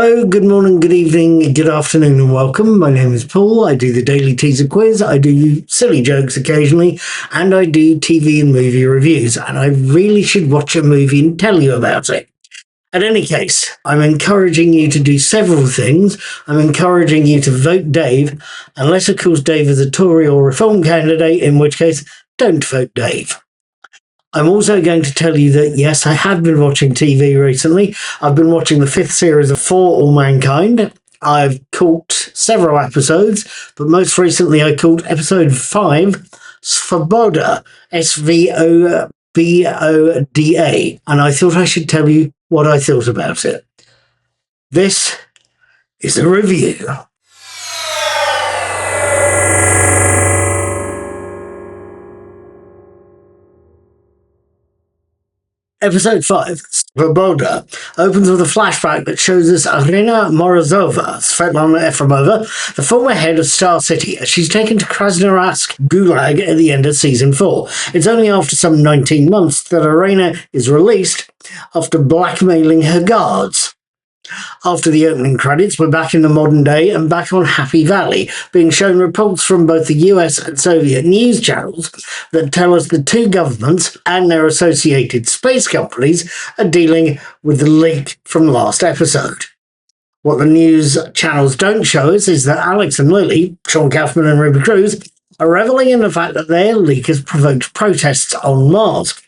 Hello, good morning, good evening, good afternoon, and welcome. My name is Paul. I do the daily teaser quiz. I do silly jokes occasionally, and I do TV and movie reviews. And I really should watch a movie and tell you about it. In any case, I'm encouraging you to do several things. I'm encouraging you to vote Dave, unless, of course, Dave is a Tory or reform candidate, in which case, don't vote Dave. I'm also going to tell you that, yes, I have been watching TV recently. I've been watching the fifth series of For All Mankind. I've caught several episodes, but most recently I caught episode 5, Svoboda, Svoboda, and I thought I should tell you what I thought about it. This is a review. Episode 5, Svoboda, opens with a flashback that shows us Irina Morozova, Svetlana Efremova, the former head of Star City, as she's taken to Krasnoyarsk Gulag at the end of Season 4. It's only after some 19 months that Irina is released after blackmailing her guards. After the opening credits, we're back in the modern day and back on Happy Valley, being shown reports from both the US and Soviet news channels that tell us the two governments and their associated space companies are dealing with the leak from last episode. What the news channels don't show us is that Alex and Lily, Sean Kaufman and Ruby Cruz, are reveling in the fact that their leak has provoked protests on Mars.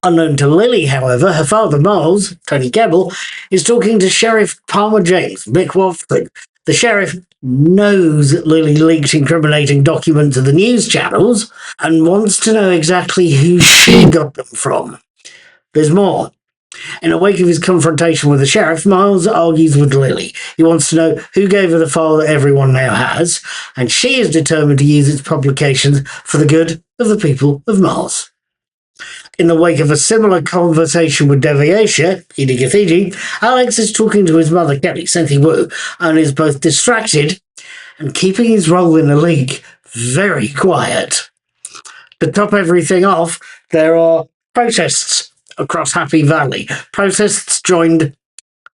Unknown to Lily, however, her father, Miles, Tony Kebbell, is talking to Sheriff Palmer James, Mick Watford. The sheriff knows that Lily leaked incriminating documents to the news channels and wants to know exactly who she got them from. There's more. In the wake of his confrontation with the sheriff, Miles argues with Lily. He wants to know who gave her the file that everyone now has, and she is determined to use its publications for the good of the people of Mars. In the wake of a similar conversation with Deviatia, Edie Gathigi, Alex is talking to his mother, Kelly, Cynthia Wu, and is both distracted and keeping his role in the league very quiet. To top everything off, there are protests across Happy Valley. Protests joined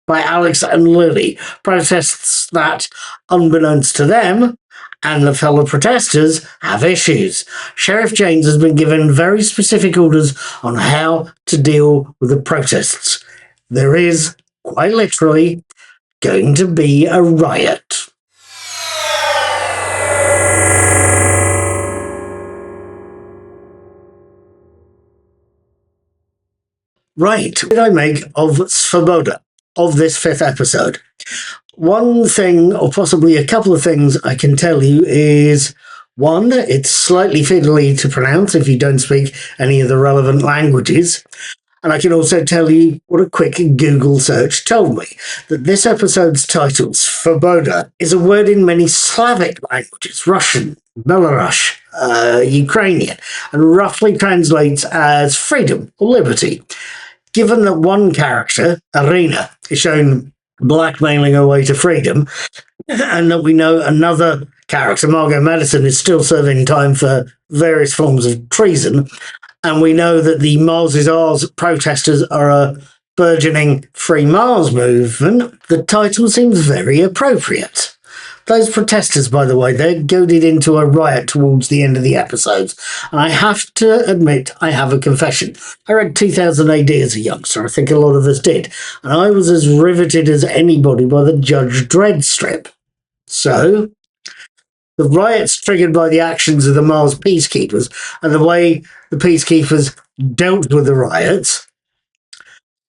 by Alex and Lily. Protests that, unbeknownst to them, and the fellow protesters have issues. Sheriff James has been given very specific orders on how to deal with the protests. There is, quite literally, going to be a riot. Right, what did I make of Svoboda, of this fifth episode? One thing, or possibly a couple of things I can tell you is, one, it's slightly fiddly to pronounce if you don't speak any of the relevant languages. And I can also tell you what a quick Google search told me, that this episode's title, Svoboda, is a word in many Slavic languages, Russian, Belarus, Ukrainian, and roughly translates as freedom or liberty. Given that one character, Irina, is shown blackmailing her way to freedom, and that we know another character, Margot Madison, is still serving time for various forms of treason, and we know that the Mars is Ours protesters are a burgeoning Free Mars movement, the title seems very appropriate. Those protesters, by the way, they're goaded into a riot towards the end of the episodes. And I have to admit, I have a confession. I read 2000 AD as a youngster. I think a lot of us did. And I was as riveted as anybody by the Judge Dredd strip. So, the riots triggered by the actions of the Mars peacekeepers and the way the peacekeepers dealt with the riots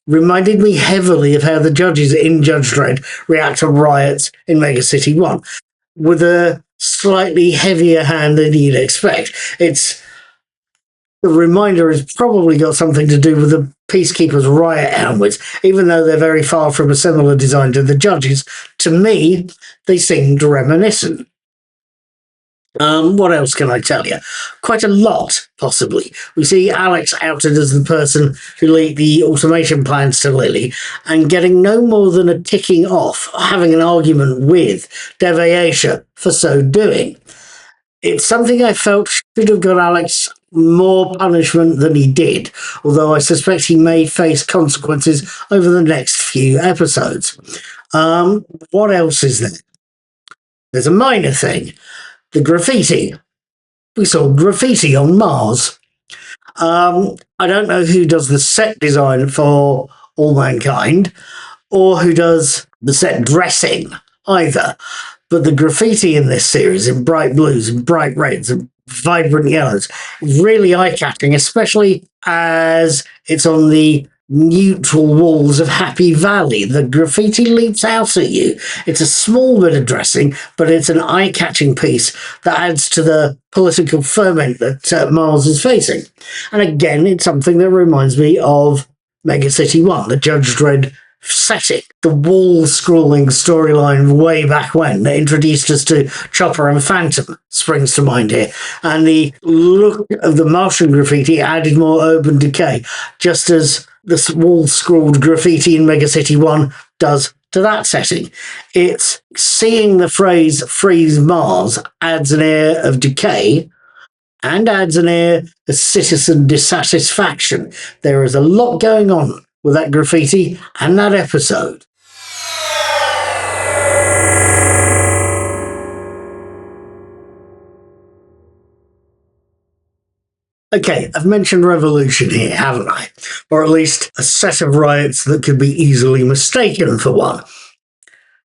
reminded me heavily of how the judges in Judge Dredd react to riots in Mega City 1, with a slightly heavier hand than you'd expect. The reminder has probably got something to do with the peacekeepers' riot helmets, even though they're very far from a similar design to the judges. To me, they seemed reminiscent. What else can I tell you? Quite a lot, possibly. We see Alex outed as the person who leaked the automation plans to Lily, and getting no more than a ticking off, having an argument with Deviatia for so doing. It's something I felt should have got Alex more punishment than he did, although I suspect he may face consequences over the next few episodes. What else is there? There's a minor thing. The graffiti. We saw graffiti on Mars. I don't know who does the set design for All Mankind or who does the set dressing either. But the graffiti in this series in bright blues and bright reds and vibrant yellows is really eye-catching, especially as it's on the neutral walls of Happy Valley. The graffiti leaps out at you. It's a small bit of dressing, but it's an eye-catching piece that adds to the political ferment that Mars is facing. And again, it's something that reminds me of Mega City 1, the Judge Dredd setting. The wall-scrolling storyline way back when that introduced us to Chopper and Phantom springs to mind here. And the look of the Martian graffiti added more urban decay, just as the wall-scrawled graffiti in Mega City 1 does to that setting. It's seeing the phrase "freeze Mars" adds an air of decay and adds an air of citizen dissatisfaction. There is a lot going on with that graffiti and that episode. Okay, I've mentioned revolution here, haven't I? Or at least a set of riots that could be easily mistaken for one.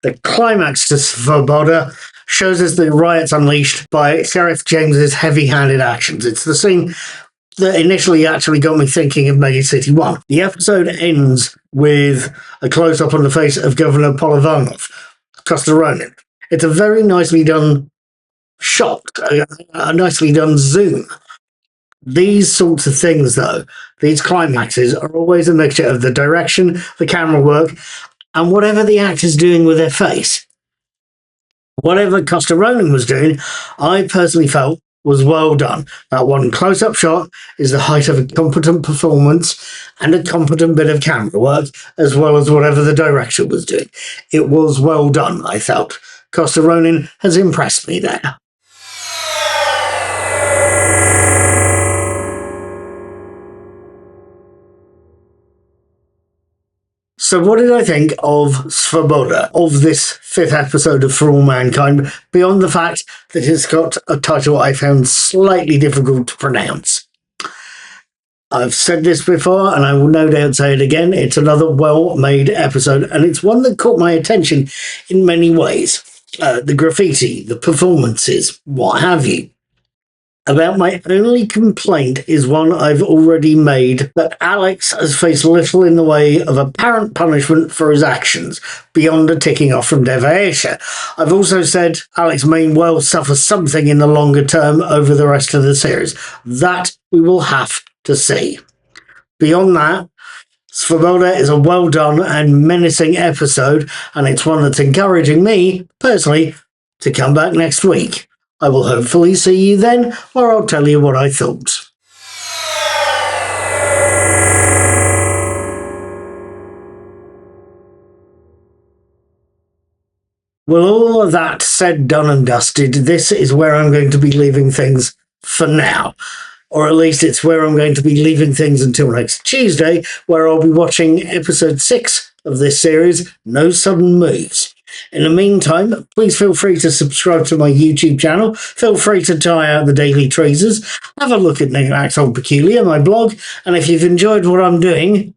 The climax to Svoboda shows us the riots unleashed by Sheriff James's heavy-handed actions. It's the scene that initially actually got me thinking of Mega City 1. The episode ends with a close-up on the face of Governor Polovanov, Costa Ronin. It's a very nicely done shot, a nicely done zoom. These sorts of things, though, these climaxes are always a mixture of the direction, the camera work, and whatever the actor's doing with their face. Whatever Costa Ronin was doing, I personally felt was well done. That one close-up shot is the height of a competent performance and a competent bit of camera work, as well as whatever the director was doing. It was well done, I felt. Costa Ronin has impressed me there. So what did I think of Svoboda, of this 5th episode of For All Mankind, beyond the fact that it's got a title I found slightly difficult to pronounce? I've said this before, and I will no doubt say it again. It's another well-made episode, and it's one that caught my attention in many ways. The graffiti, the performances, what have you. About my only complaint is one I've already made, that Alex has faced little in the way of apparent punishment for his actions, beyond a ticking off from Devasha. I've also said Alex may well suffer something in the longer term over the rest of the series. That we will have to see. Beyond that, Svoboda is a well done and menacing episode, and it's one that's encouraging me, personally, to come back next week. I will hopefully see you then, or I'll tell you what I thought. Well, all of that said, done and dusted, this is where I'm going to be leaving things for now. Or at least it's where I'm going to be leaving things until next Tuesday, where I'll be watching episode 6 of this series, No Sudden Moves. In the meantime, please feel free to subscribe to my YouTube channel. Feel free to try out the Daily Treasers. Have a look at Knickknacks Old Peculiar, my blog. And if you've enjoyed what I'm doing,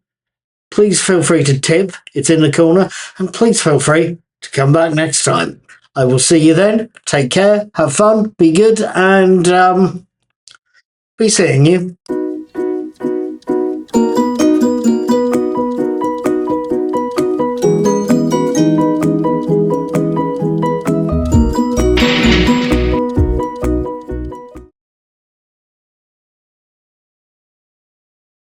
please feel free to tip. It's in the corner. And please feel free to come back next time. I will see you then. Take care. Have fun. Be good. And be seeing you.